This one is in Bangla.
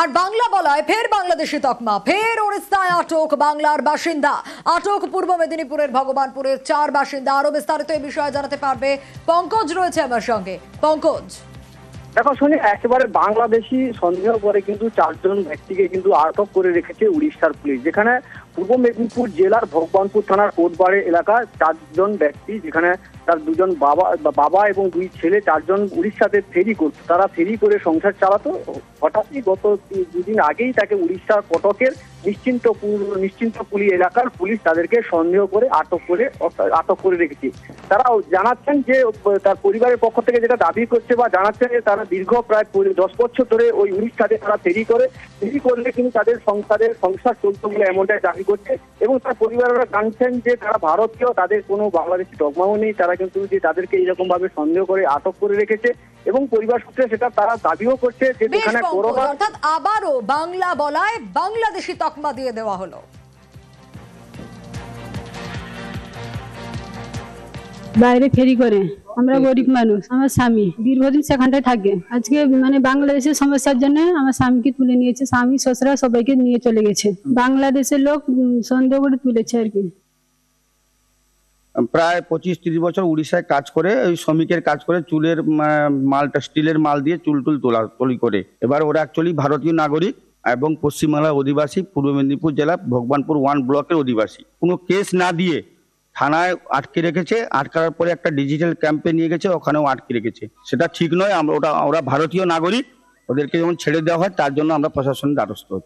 আর বাংলা বলায় ফের বাংলাদেশি তকমা, ফের ওড়িশায় আটক বাংলার বাসিন্দা। আটক পূর্ব মেদিনীপুরের ভগবানপুরের 4 বাসিন্দা। আরো বিস্তারিত এই বিষয়ে জানাতে পারবে পঙ্কজ, রয়েছে আমার সঙ্গে। পঙ্কজ, দেখো শুনি, একেবারে বাংলাদেশি সন্দেহ করে কিন্তু 4 জন ব্যক্তিকে কিন্তু আটক করে রেখেছে উড়িষ্যার পুলিশ। যেখানে পূর্ব মেদিনীপুর জেলার ভগবানপুর থানার কোটবাড়ি এলাকায় 4 জন ব্যক্তি, যেখানে তার 2 জন বাবা এবং 2 ছেলে 4 জন উড়িষ্যাতে ফেরি করত। তারা ফেরি করে সংসার চালাতো। হঠাৎই গত 2 দিন আগেই তাকে উড়িষ্যার কটকের নিশ্চিন্তপুলি এলাকার পুলিশ তাদেরকে সন্দেহ করে আটক করে রেখেছে। তারা জানাচ্ছেন যে তার পরিবারের পক্ষ থেকে যেটা দাবি করছে বা জানাচ্ছেন যে তারা দীর্ঘ প্রায় 10 বছর ধরে ওই উড়িষ্যাতে তারা ফেরি করলে কিন্তু তাদের সংসার চলতো বলে এমনটাই দাবি করছে। এবং তার পরিবারেরা জানছেন যে তারা ভারতীয়, তাদের কোনো বাংলাদেশি ডগমাও নেই। তারা কিন্তু যে তাদেরকে এইরকম ভাবে সন্দেহ করে আটক করে রেখেছে এবং পরিবার সূত্রে সেটা তারা দাবিও করছে যে যেখানে অর্থাৎ আবারও বাংলা বলায় বাংলাদেশি তকমা দিয়ে দেওয়া হলো। বাইরে ফেরি করে, আমরা গরিব মানুষ, আমার স্বামী দীর্ঘদিন সেখানটায় থাকে। আজকে বাংলাদেশের সমস্যার জন্য আমার স্বামীকে তুলে নিয়েছে, স্বামী শ্বশুরা সবাইকে নিয়ে চলে গেছে। বাংলাদেশের লোক সন্দেহ করে তুলেছে আর কি। প্রায় 25-30 বছর উড়িষ্যায় কাজ করে, ওই শ্রমিকের কাজ করে, চুলের মালটা স্টিলের মাল দিয়ে চুল তৈরি করে। এবার ওরা অ্যাকচুয়ালি ভারতীয় নাগরিক এবং পশ্চিমবাংলার অধিবাসী, পূর্ব মেদিনীপুর জেলা ভগবানপুর 1 ব্লকের অধিবাসী। কোনো কেস না দিয়ে থানায় আটকে রেখেছে। আটকার পরে একটা ডিজিটাল ক্যাম্পে নিয়ে গেছে, ওখানেও আটকে রেখেছে। সেটা ঠিক নয়। ওরা ভারতীয় নাগরিক, ওদেরকে যখন ছেড়ে দেওয়া হয় তার জন্য আমরা প্রশাসনের দ্বারস্থ হচ্ছি।